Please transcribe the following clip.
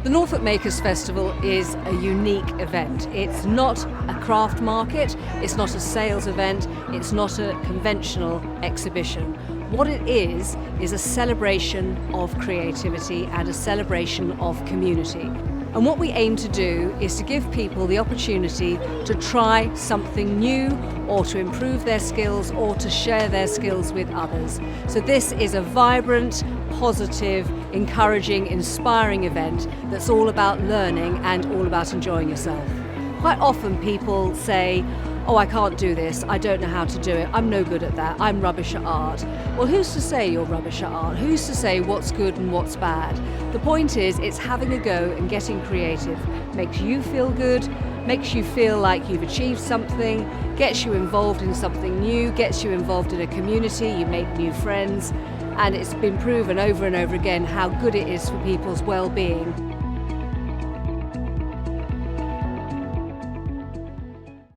The Norfolk Makers Festival is a unique event. It's not a craft market, it's not a sales event, it's not a conventional exhibition. What it is a celebration of creativity and a celebration of community. And what we aim to do is to give people the opportunity to try something new or to improve their skills or to share their skills with others. So this is a vibrant, positive, encouraging, inspiring event that's all about learning and all about enjoying yourself. Quite often people say, oh, I can't do this, I don't know how to do it, I'm no good at that, I'm rubbish at art. Well, who's to say you're rubbish at art? Who's to say what's good and what's bad? The point is, it's having a go and getting creative. Makes you feel good, makes you feel like you've achieved something, gets you involved in something new, gets you involved in a community, you make new friends, and it's been proven over and over again how good it is for people's well-being.